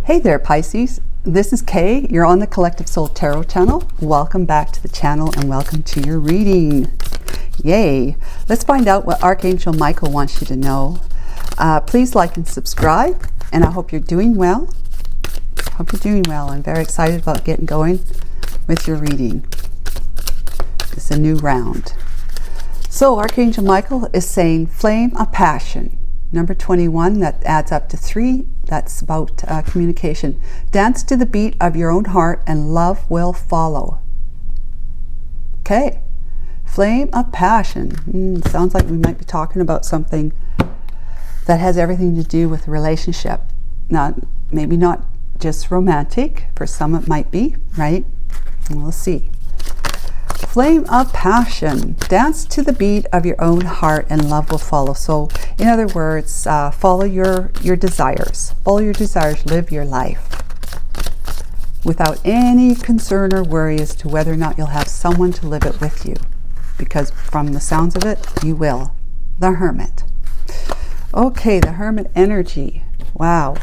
Hey there, Pisces. This is Kay. You're on the Collective Soul Tarot channel. Welcome back to the channel and welcome to your reading. Yay! Let's find out what Archangel Michael wants you to know. Please like and subscribe, and I hope you're doing well. Hope you're doing well. I'm very excited about getting going with your reading. It's a new round. So Archangel Michael is saying flame of passion. Number 21, that adds up to 3. That's about communication. Dance to the beat of your own heart and love will follow. Okay. Flame of passion. Sounds like we might be talking about something that has everything to do with a relationship. Maybe not just romantic. For some it might be, right? We'll see. Flame of passion. Dance to the beat of your own heart and love will follow. So, in other words, follow your desires. Follow your desires. Live your life without any concern or worry as to whether or not you'll have someone to live it with you. Because from the sounds of it, you will. The Hermit. Okay, the Hermit energy. Wow.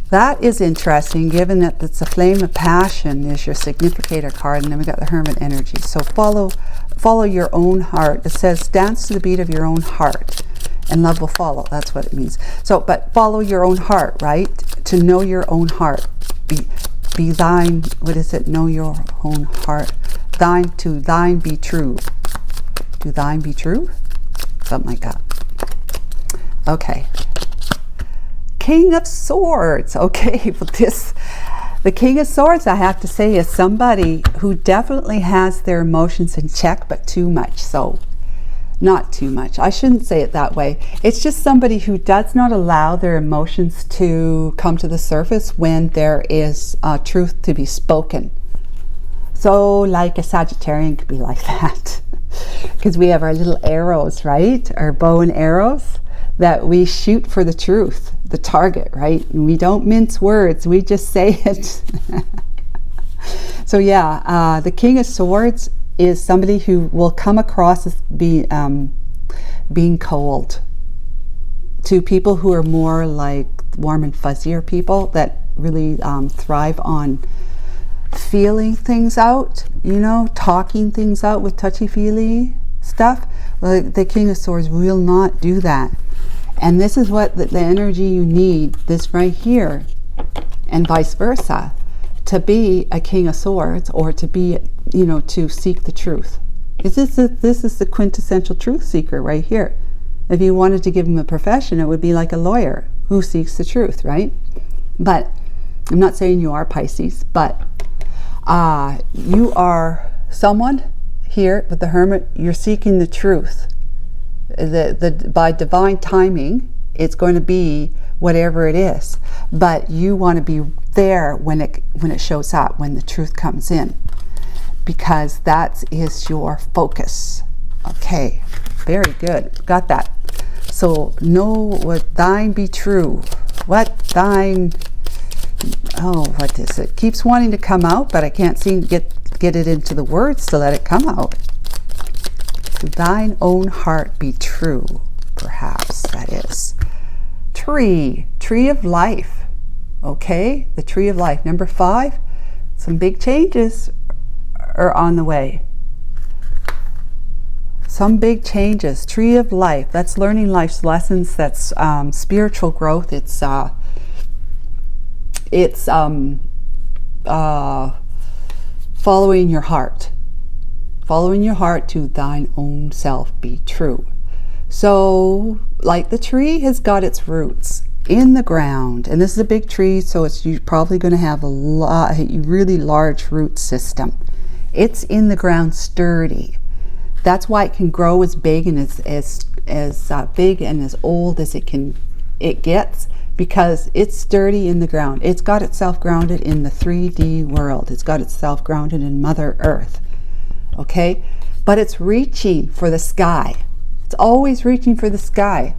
That is interesting, given that it's a flame of passion is your significator card, and then we got the Hermit energy. So follow your own heart. It says dance to the beat of your own heart and love will follow. That's what it means. So, but follow your own heart, right? To know your own heart. Be thine, what is it? Know your own heart. To thine be true. To thine be true? Something like that. Okay. King of Swords. Okay, but the King of Swords, I have to say, is somebody who definitely has their emotions in check, but too much. So, not too much. I shouldn't say it that way. It's just somebody who does not allow their emotions to come to the surface when there is truth to be spoken. So, like a Sagittarian could be like that. Because we have our little arrows, right? Our bow and arrows that we shoot for the truth, the target, right? And we don't mince words, we just say it. So yeah, the King of Swords is somebody who will come across as being cold to people who are more like warm and fuzzier people that really thrive on feeling things out, you know, talking things out with touchy-feely stuff. Well, the King of Swords will not do that. And this is what the energy you need, this right here, and vice versa, to be a King of Swords, or to be, you know, to seek the truth. This is the quintessential truth seeker right here. If you wanted to give him a profession, it would be like a lawyer who seeks the truth, right? But I'm not saying you are Pisces, but you are someone here with the Hermit. You're seeking the truth. By divine timing, it's going to be whatever it is, but you want to be there when it shows up, when the truth comes in, because that is your focus. Okay, very good, got that. So know what thine be true. What thine, what is it? Keeps wanting to come out, but I can't seem to get it into the words to let it come out. Thine own heart be true, perhaps that is. Tree of life. Okay, the tree of life. Number 5, some big changes are on the way. Some big changes. Tree of life. That's learning life's lessons. That's spiritual growth. It's following your heart. Following your heart to thine own self be true. So, like the tree has got its roots in the ground, and this is a big tree, so you're probably going to have a really large root system. It's in the ground, sturdy. That's why it can grow as big and as big and as old as it gets, because it's sturdy in the ground. It's got itself grounded in the 3D world. It's got itself grounded in Mother Earth. Okay, but it's reaching for the sky. It's always reaching for the sky.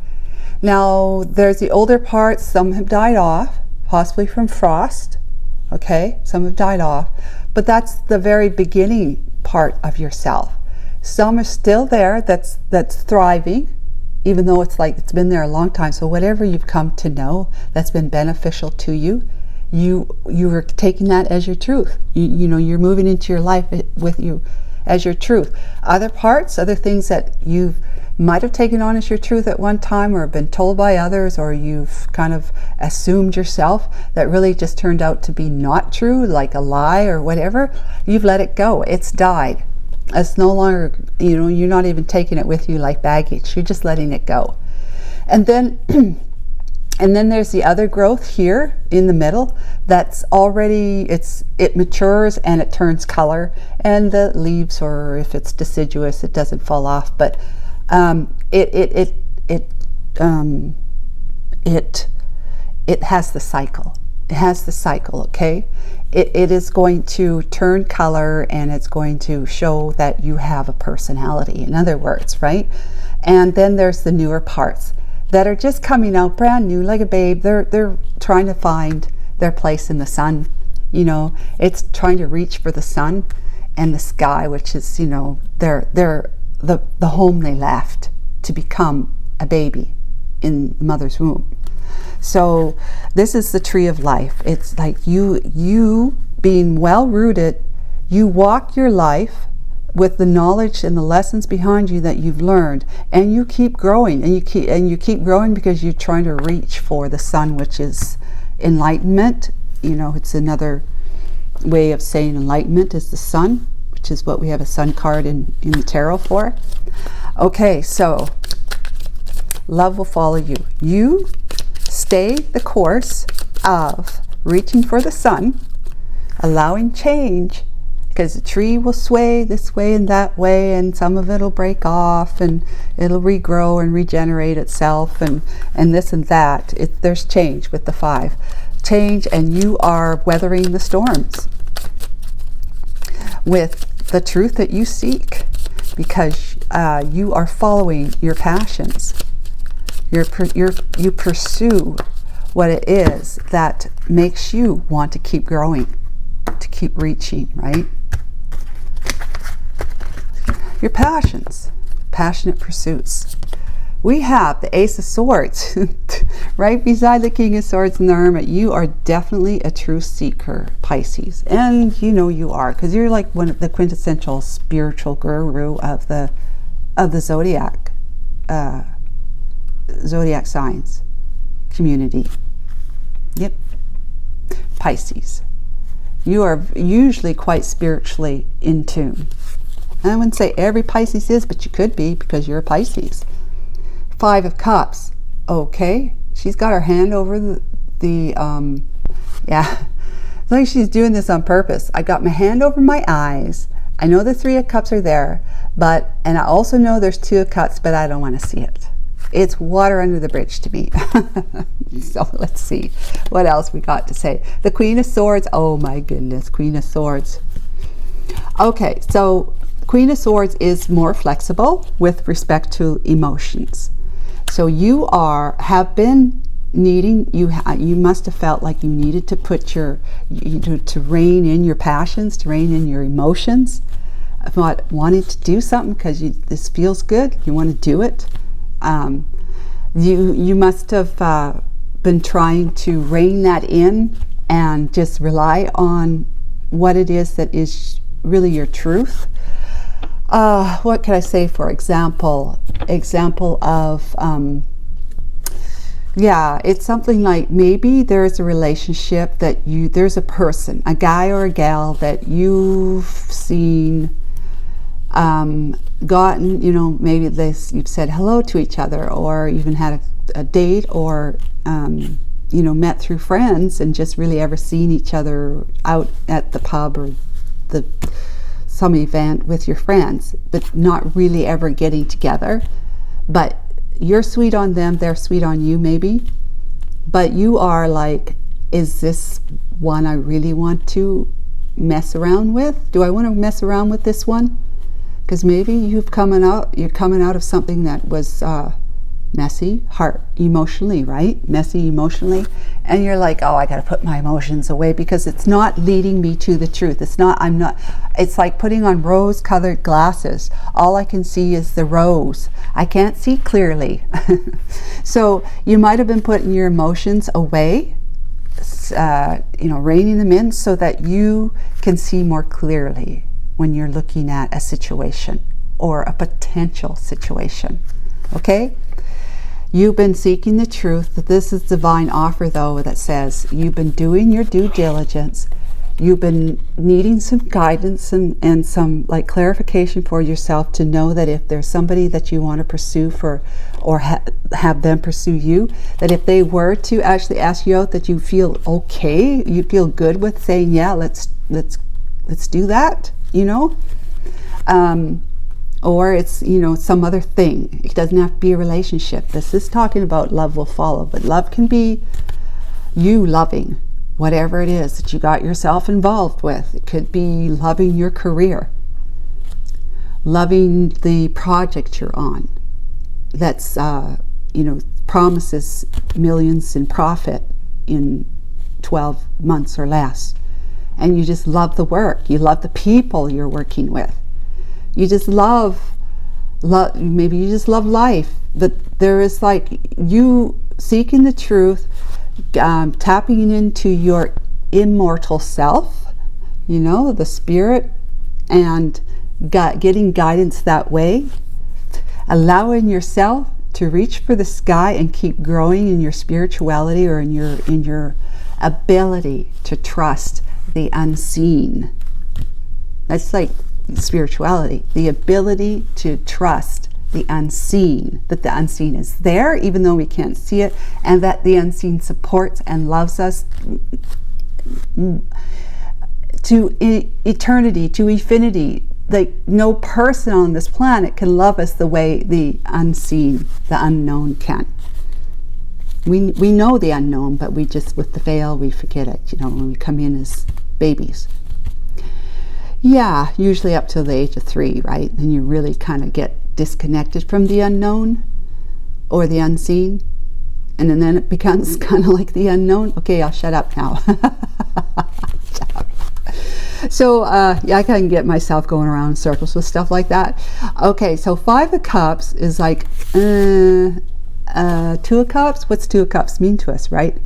Now, there's the older parts. Some have died off, possibly from frost. Okay, some have died off, but that's the very beginning part of yourself. Some are still there. That's thriving. even though it's like it's been there a long time. So whatever you've come to know that's been beneficial to you, you are taking that as your truth. You know, you're moving into your life with you as your truth. Other parts, other things that you might have taken on as your truth at one time, or been told by others, or you've kind of assumed yourself, that really just turned out to be not true, like a lie or whatever, you've let it go. It's died. It's no longer, you know, you're not even taking it with you like baggage. You're just letting it go. And then and then there's the other growth here in the middle that's already, it matures and it turns color, and the leaves, or if it's deciduous, it doesn't fall off, but it has the cycle. It has the cycle, okay? It is going to turn color, and it's going to show that you have a personality, in other words, right? And then there's the newer parts that are just coming out brand new, like a babe. They're trying to find their place in the sun. You know, it's trying to reach for the sun and the sky, which is, you know, they're the home they left to become a baby in the mother's womb. So this is the tree of life. It's like you being well rooted, you walk your life with the knowledge and the lessons behind you that you've learned, and you keep growing, and you keep growing because you're trying to reach for the sun, which is enlightenment. You know, it's another way of saying enlightenment is the sun, which is what we have a sun card in the tarot for. Okay, so love will follow you. You stay the course of reaching for the sun, allowing change, because the tree will sway this way and that way, and some of it will break off, and it'll regrow and regenerate itself, and this and that. There's change with the 5. Change, and you are weathering the storms with the truth that you seek, because you are following your passions. You pursue what it is that makes you want to keep growing, to keep reaching, right? Your passions, passionate pursuits. We have the Ace of Swords right beside the King of Swords and the Hermit. You are definitely a true seeker, Pisces, and you know you are, because you're like one of the quintessential spiritual guru of the zodiac signs community. Yep, Pisces. You are usually quite spiritually in tune. I wouldn't say every Pisces is, but you could be, because you're a Pisces. 5 of Cups. Okay, she's got her hand over yeah, it's like she's doing this on purpose. I got my hand over my eyes. I know the 3 of Cups are there, and I also know there's 2 of Cups, but I don't want to see it. It's water under the bridge to me. So let's see what else we got to say. The Queen of Swords. Oh my goodness, Queen of Swords. Okay, so Queen of Swords is more flexible with respect to emotions. So you have been needing, you must have felt like you needed to put to rein in your passions, to rein in your emotions, about wanting to do something because this feels good, you want to do it. You must have been trying to rein that in and just rely on what it is that is really your truth. What can I say, for example of yeah, it's something like, maybe there's a relationship that there's a person, a guy or a gal that you've seen, gotten, you know, maybe you've said hello to each other, or even had a date, or you know, met through friends, and just really ever seen each other out at the pub or some event with your friends, but not really ever getting together. But you're sweet on them, they're sweet on you maybe, but you are like, is this one I really want to mess around with? Do I want to mess around with this one? Because maybe you're coming out of something that was messy, emotionally, right? Messy emotionally, and you're like, oh, I got to put my emotions away because it's not leading me to the truth. It's like putting on rose-colored glasses. All I can see is the rose. I can't see clearly. So you might have been putting your emotions away, reining them in so that you can see more clearly when you're looking at a situation or a potential situation. Okay? You've been seeking the truth. This is divine offer, though, that says you've been doing your due diligence. You've been needing some guidance and some like clarification for yourself to know that if there's somebody that you want to pursue or have them pursue you, that if they were to actually ask you out, that you feel okay, you feel good with saying, yeah, let's do that, or it's, some other thing. It doesn't have to be a relationship. This is talking about love will follow, but love can be you loving whatever it is that you got yourself involved with. It could be loving your career, loving the project you're on that's, promises millions in profit in 12 months or less. And you just love the work. You love the people you're working with. You just love, maybe you just love life. But there is like you seeking the truth, tapping into your immortal self, the spirit, and getting guidance that way, allowing yourself to reach for the sky and keep growing in your spirituality or in your ability to trust the unseen. That's like spirituality, the ability to trust the unseen, that the unseen is there even though we can't see it, and that the unseen supports and loves us to eternity, to infinity. Like no person on this planet can love us the way the unseen, the unknown can. We know the unknown, but we just, with the veil, we forget it, when we come in as babies. Yeah, usually up to the age of 3, right? Then you really kind of get disconnected from the unknown or the unseen. And then it becomes kind of like the unknown. Okay, I'll shut up now. Shut up. So, I can get myself going around in circles with stuff like that. Okay, so 5 of Cups is like, 2 of Cups? What's 2 of Cups mean to us, right?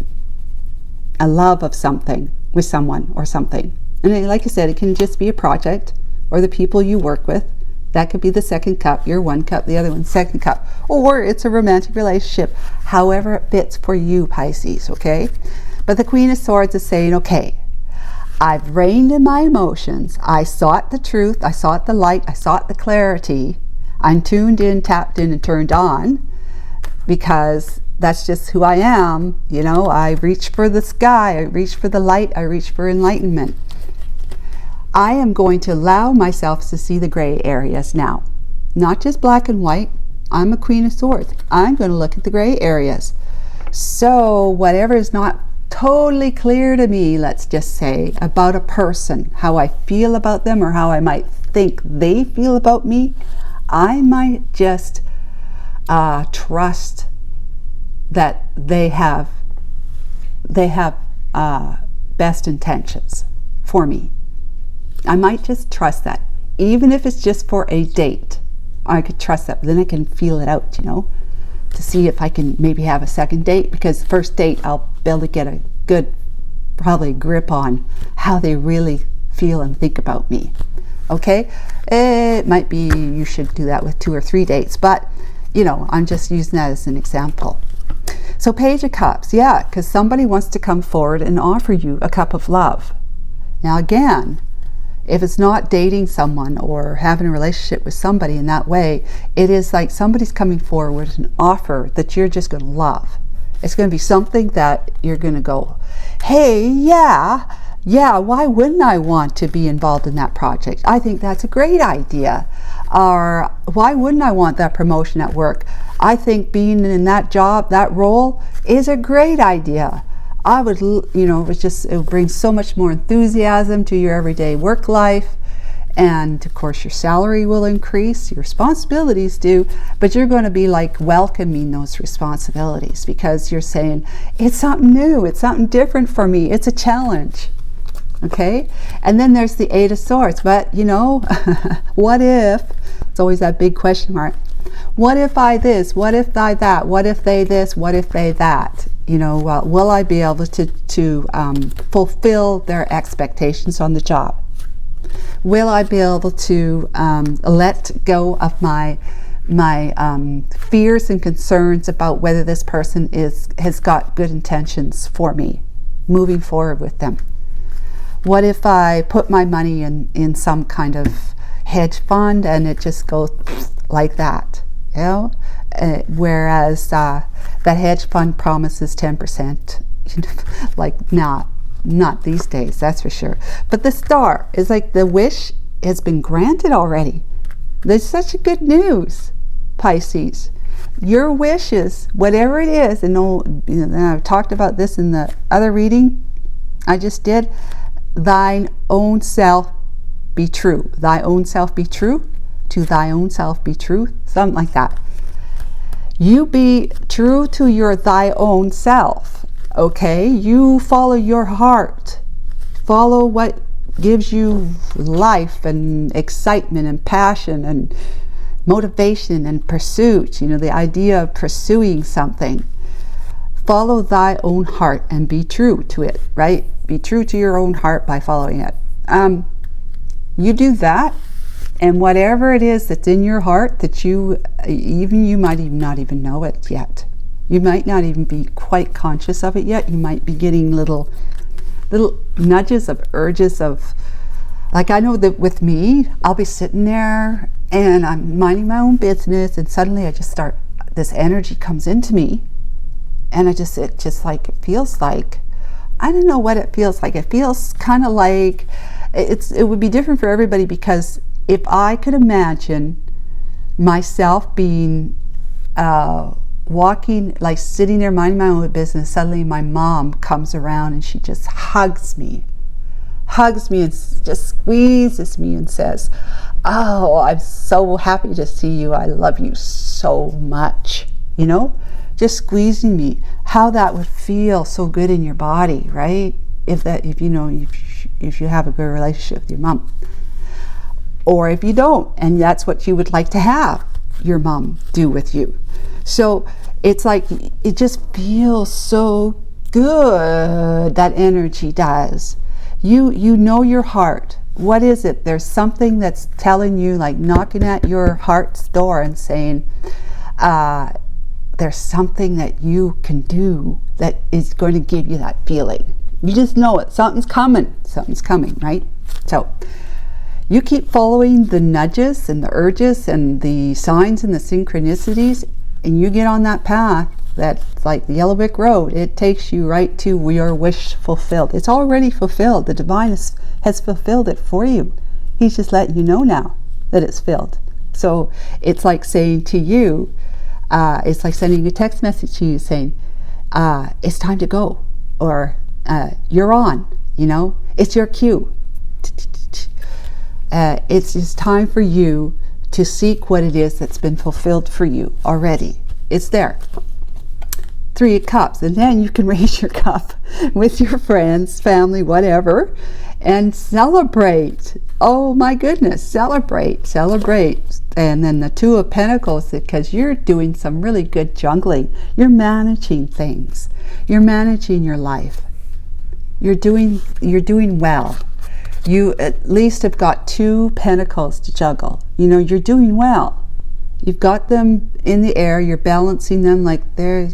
A love of something with someone or something. And like I said, it can just be a project or the people you work with. That could be the 2nd cup, your 1 cup, the other one's 2nd cup. Or it's a romantic relationship, however it fits for you, Pisces, okay? But the Queen of Swords is saying, okay, I've reined in my emotions. I sought the truth. I sought the light. I sought the clarity. I'm tuned in, tapped in, and turned on because that's just who I am. I reach for the sky. I reach for the light. I reach for enlightenment. I am going to allow myself to see the gray areas now. Not just black and white. I'm a Queen of Swords. I'm going to look at the gray areas. So whatever is not totally clear to me, let's just say, about a person, how I feel about them or how I might think they feel about me, I might just trust that they have best intentions for me. I might just trust that, even if it's just for a date. I could trust that, but then I can feel it out, to see if I can maybe have a second date, because the first date I'll be able to get a good, probably grip on how they really feel and think about me. Okay, it might be you should do that with 2 or 3 dates, but I'm just using that as an example. So Page of Cups, yeah, because somebody wants to come forward and offer you a cup of love. Now again, if it's not dating someone or having a relationship with somebody in that way, it is like somebody's coming forward with an offer that you're just going to love. It's going to be something that you're going to go, hey, yeah, why wouldn't I want to be involved in that project? I think that's a great idea. Or why wouldn't I want that promotion at work? I think being in that job, that role is a great idea. I would, it would bring so much more enthusiasm to your everyday work life. And of course your salary will increase, your responsibilities do, but you're going to be like welcoming those responsibilities because you're saying, it's something new, it's something different for me, it's a challenge. Okay? And then there's the Eight of Swords. But, you know, what if, it's always that big question mark, what if I this, what if I that, what if they this, what if they that? You know, will I be able to fulfill their expectations on the job? Will I be able to let go of my fears and concerns about whether this person has got good intentions for me, moving forward with them? What if I put my money in some kind of hedge fund and it just goes like that, you know? Whereas that hedge fund promises 10%, like not these days, that's for sure. But the Star is like the wish has been granted already. There's such a good news, Pisces. Your wishes, whatever it is, and I've talked about this in the other reading I just did, thine own self be true. Thy own self be true. To thy own self be true. Something like that. You be true to thy own self. Okay? You follow your heart. Follow what gives you life and excitement and passion and motivation and pursuit. You know, the idea of pursuing something. Follow thy own heart and be true to it, right? Be true to your own heart by following it. You do that, and whatever it is that's in your heart that you might even not even know it yet. You might not even be quite conscious of it yet. You might be getting little nudges of urges of, like I know that with me, I'll be sitting there and I'm minding my own business, and suddenly I just start, this energy comes into me, and it feels like, I don't know what it feels like. It feels kind of like, it would be different for everybody, because if I could imagine myself being walking, like sitting there minding my own business, suddenly my mom comes around and she just hugs me and just squeezes me and says, oh, I'm so happy to see you, I love you so much, you know, just squeezing me. How that would feel so good in your body, right? If you have a good relationship with your mom, or if you don't, and that's what you would like to have your mom do with you. So it's like, it just feels so good, that energy does. You know your heart. What is it? There's something that's telling you, like knocking at your heart's door and saying, there's something that you can do that is going to give you that feeling. You just know it. Something's coming, right? So you keep following the nudges and the urges and the signs and the synchronicities, and you get on that path that's like the Yellow Brick Road. It takes you right to your wish fulfilled. It's already fulfilled. The divine has fulfilled it for you. He's just letting you know now that it's filled. So it's like saying to you, it's like sending a text message to you saying, it's time to go, or you're on, you know, it's your cue. It's just time for you to seek what it is that's been fulfilled for you already. It's there. 3 of Cups, and then you can raise your cup with your friends, family, whatever, and celebrate. Oh my goodness, celebrate. And then the 2 of Pentacles, because you're doing some really good juggling. You're managing things. You're managing your life. You're doing well. You at least have got 2 pentacles to juggle. You know, you're doing well. You've got them in the air. You're balancing them like they're,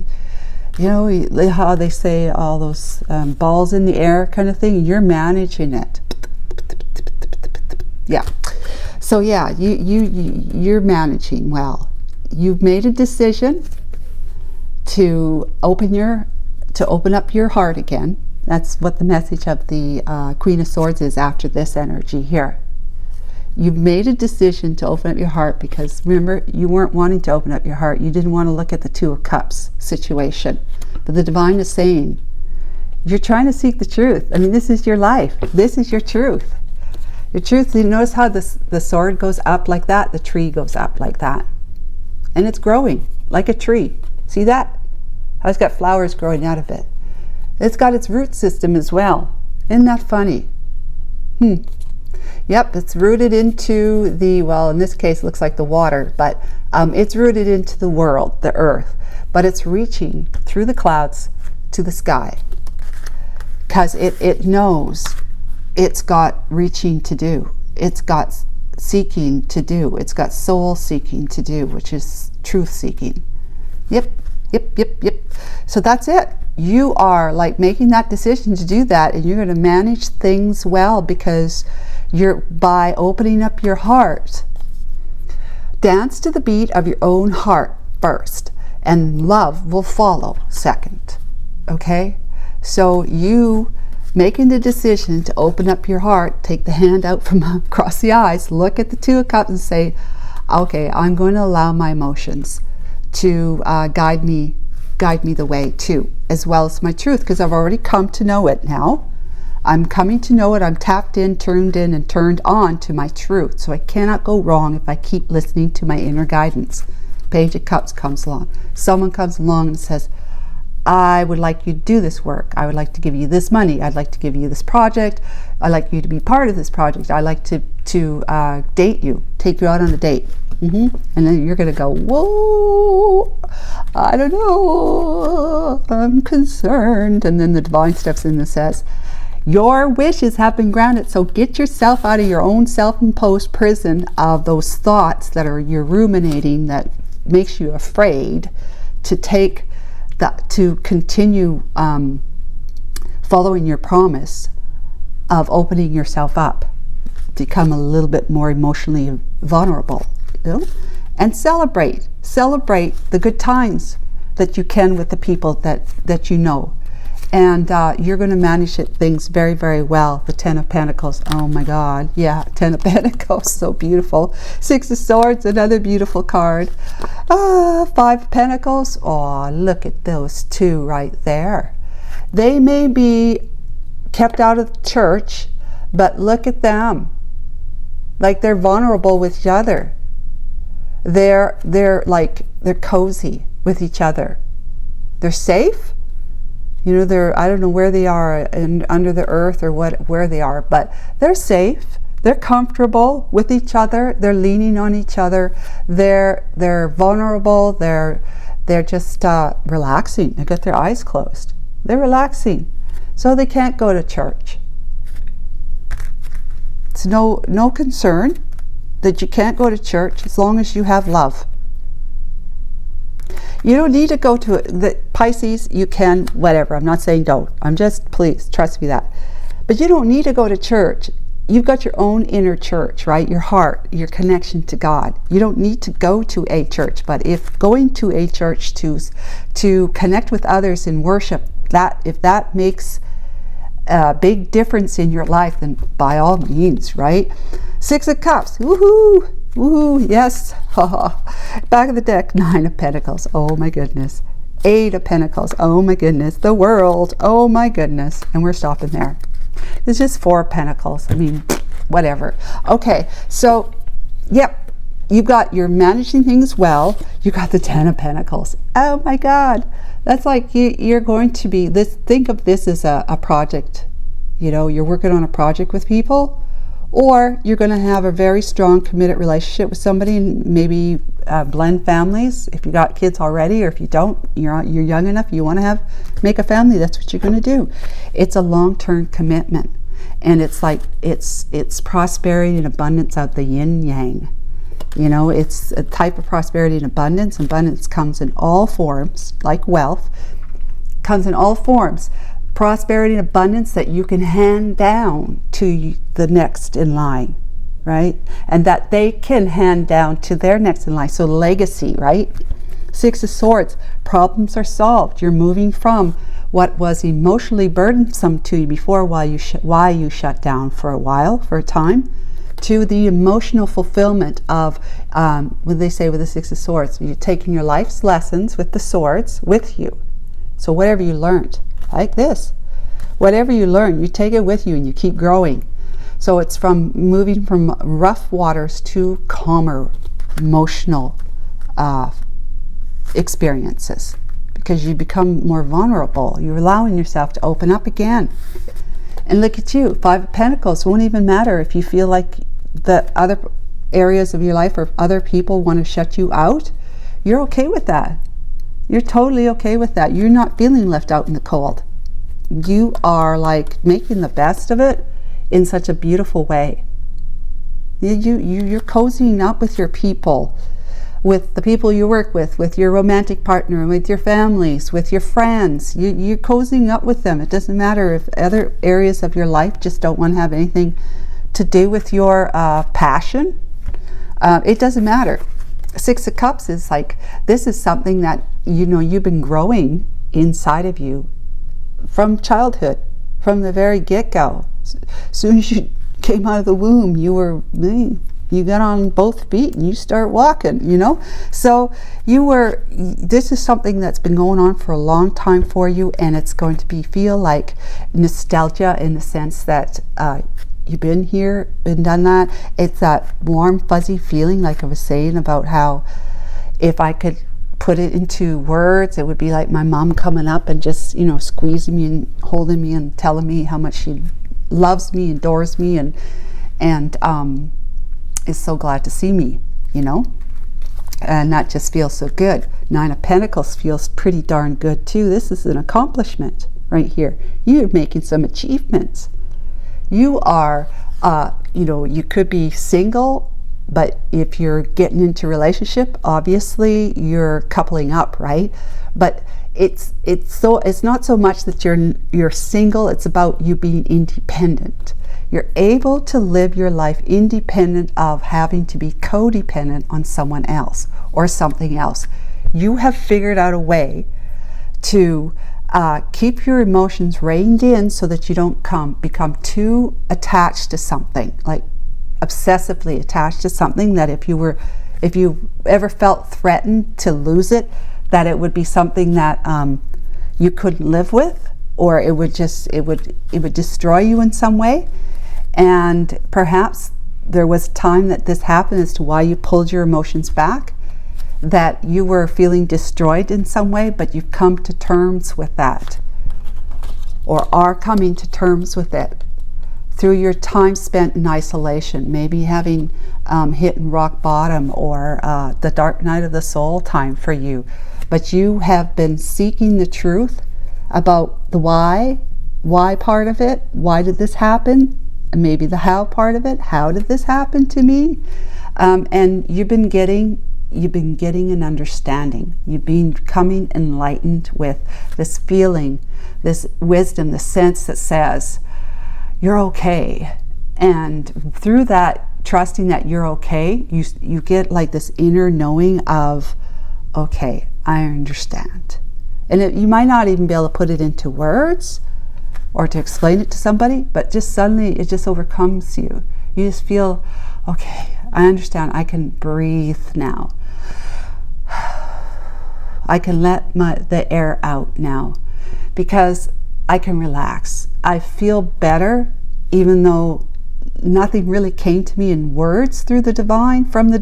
you know, how they say all those balls in the air kind of thing. You're managing it. Yeah. So yeah, you're managing well. You've made a decision to open up your heart again. That's what the message of the Queen of Swords is after this energy here. You've made a decision to open up your heart, because remember, you weren't wanting to open up your heart. You didn't want to look at the 2 of Cups situation. But the divine is saying, you're trying to seek the truth. I mean, this is your life. This is your truth. Your truth, you notice how the sword goes up like that, the tree goes up like that. And it's growing like a tree. See that? How it's got flowers growing out of it. It's got its root system as well. Isn't that funny? Yep, it's rooted into the, well, in this case it looks like the water, but it's rooted into the world, the earth. But it's reaching through the clouds to the sky. Because it knows it's got reaching to do. It's got seeking to do. It's got soul seeking to do, which is truth seeking. Yep. So that's it. You are like making that decision to do that, and you're going to manage things well because you're by opening up your heart. Dance to the beat of your own heart first, and love will follow second. Okay? So you making the decision to open up your heart, take the hand out from across the eyes, look at the Two of Cups and say, okay, I'm going to allow my emotions to guide me the way too, as well as my truth, because I've already come to know it now. I'm coming to know it. I'm tapped in, and turned on to my truth. So I cannot go wrong if I keep listening to my inner guidance. Page of Cups comes along. Someone comes along and says, I would like you to do this work. I would like to give you this money. I'd like to give you this project. I'd like you to be part of this project. I'd like to date you, take you out on a date. And then you're going to go, whoa, I don't know, I'm concerned. And then the divine steps in and says, your wishes have been granted, so get yourself out of your own self-imposed prison of those thoughts that are you're ruminating that makes you afraid to take that, to continue following your promise of opening yourself up, become a little bit more emotionally vulnerable, you know? And celebrate the good times that you can with the people that you know. And you're going to manage things very, very well. The Ten of Pentacles, oh my God, yeah, Ten of Pentacles, so beautiful. Six of Swords, another beautiful card. Five of Pentacles, oh, look at those two right there. They may be kept out of the church, but look at them. Like they're vulnerable with each other. They're cozy with each other. They're safe. You know, I don't know where they are under the earth or where they are, but they're safe. They're comfortable with each other. They're leaning on each other. They're vulnerable. They're just relaxing. They got their eyes closed. They're relaxing, so they can't go to church. It's no concern that you can't go to church as long as you have love. You don't need to go to the Pisces. You can, whatever. I'm not saying don't. I'm just, please, trust me that. But you don't need to go to church. You've got your own inner church, right? Your heart, your connection to God. You don't need to go to a church. But if going to a church to connect with others in worship, if that makes a big difference in your life, then by all means, right? Six of Cups. Woohoo! Woohoo, yes. Back of the deck, Nine of Pentacles. Oh my goodness. Eight of Pentacles. Oh my goodness. The World. Oh my goodness. And we're stopping there. It's just Four of Pentacles. I mean, whatever. Okay, so, yep. You're managing things well. You got the Ten of Pentacles. Oh my God. That's like you're going to be, think of this as a project. You know, you're working on a project with people. Or you're going to have a very strong, committed relationship with somebody, and maybe blend families if you got kids already, or if you don't, you're young enough, you want to make a family. That's what you're going to do. It's a long-term commitment, and it's like it's prosperity and abundance of the yin yang. You know, it's a type of prosperity and abundance. Abundance comes in all forms, like wealth, comes in all forms. Prosperity and abundance that you can hand down to the next in line, right? And that they can hand down to their next in line. So legacy, right? Six of Swords, problems are solved. You're moving from what was emotionally burdensome to you before, why you shut down for a time, to the emotional fulfillment of what they say with the Six of Swords. You're taking your life's lessons with the swords with you. So whatever you learned, like this, whatever you learn, you take it with you and you keep growing. So it's from moving from rough waters to calmer emotional experiences, because you become more vulnerable. You're allowing yourself to open up again. And look at you, Five of Pentacles. Won't even matter if you feel like the other areas of your life or other people want to shut you out. You're okay with that. You're totally okay with that. You're not feeling left out in the cold. You are like making the best of it in such a beautiful way. You're cozying up with your people, with the people you work with your romantic partner, with your families, with your friends. You're cozying up with them. It doesn't matter if other areas of your life just don't want to have anything to do with your passion. It doesn't matter. Six of Cups is like, this is something that, you know, you've been growing inside of you from childhood, from the very get-go. As soon as you came out of the womb, you got on both feet and you start walking, you know. So this is something that's been going on for a long time for you, and it's going to feel like nostalgia, in the sense that you've been here, been done that. It's that warm, fuzzy feeling, like I was saying, about how if I could put it into words, it would be like my mom coming up and just, you know, squeezing me and holding me and telling me how much she loves me, adores me, and is so glad to see me, you know. And that just feels so good. Nine of Pentacles feels pretty darn good too. This is an accomplishment right here. You're making some achievements. You are, you know, you could be single, but if you're getting into a relationship, obviously you're coupling up, right? But it's not so much that you're single. It's about you being independent. You're able to live your life independent of having to be codependent on someone else or something else. You have figured out a way to keep your emotions reined in, so that you don't become too attached to something, like obsessively attached to something, that if you ever felt threatened to lose it, that it would be something that you couldn't live with, or it would destroy you in some way. And perhaps there was time that this happened as to why you pulled your emotions back, that you were feeling destroyed in some way, but you've come to terms with that, or are coming to terms with it through your time spent in isolation, maybe having hit rock bottom, or the dark night of the soul time for you. But you have been seeking the truth about the why part of it. Why did this happen? And maybe the how part of it. How did this happen to me? And you've been getting an understanding. You've been becoming enlightened with this feeling, this wisdom, the sense that says you're okay. And through that, trusting that you're okay, you get like this inner knowing of, okay, I understand. And you might not even be able to put it into words or to explain it to somebody, but just suddenly it just overcomes you. You just feel, okay, I understand. I can breathe now. I can let the air out now, because I can relax. I feel better, even though nothing really came to me in words from the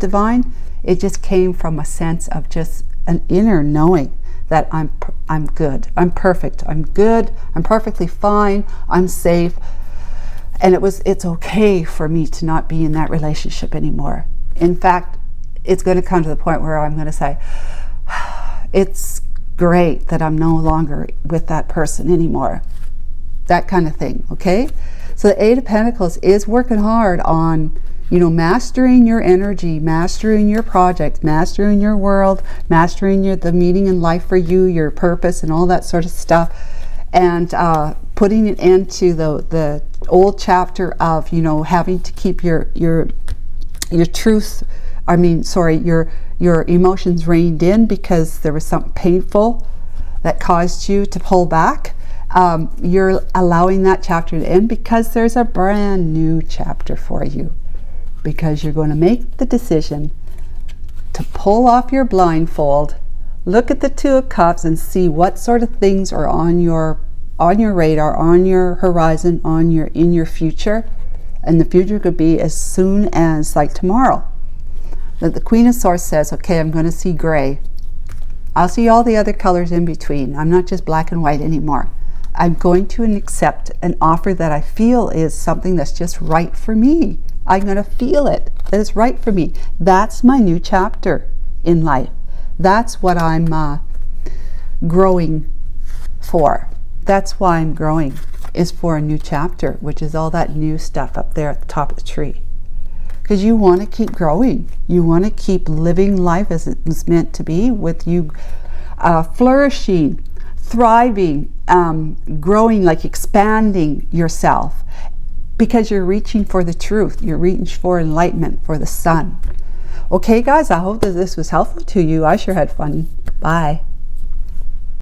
divine. It just came from a sense of just an inner knowing that I'm good, I'm perfect, I'm good, I'm perfectly fine, I'm safe. And it's okay for me to not be in that relationship anymore. In fact, it's going to come to the point where I'm going to say, it's great that I'm no longer with that person anymore. That kind of thing, okay? So the Eight of Pentacles is working hard on, you know, mastering your energy, mastering your project, mastering your world, mastering the meaning in life for you, your purpose, and all that sort of stuff, and putting it into the old chapter of, you know, having to keep your truth. Your emotions reined in because there was something painful that caused you to pull back. You're allowing that chapter to end, because there's a brand new chapter for you. Because you're going to make the decision to pull off your blindfold, look at the Two of Cups, and see what sort of things are on your radar, on your horizon, in your future, And the future could be as soon as like tomorrow. That the Queen of Swords says, okay, I'm going to see gray. I'll see all the other colors in between. I'm not just black and white anymore. I'm going to accept an offer that I feel is something that's just right for me. I'm going to feel it, that it's right for me. That's my new chapter in life. That's what I'm growing for. That's why I'm growing, is for a new chapter, which is all that new stuff up there at the top of the tree. Because you want to keep growing. You want to keep living life as it was meant to be, with you flourishing, thriving, growing, like expanding yourself, because you're reaching for the truth. You're reaching for enlightenment, for the sun. Okay, guys, I hope that this was helpful to you. I sure had fun. Bye.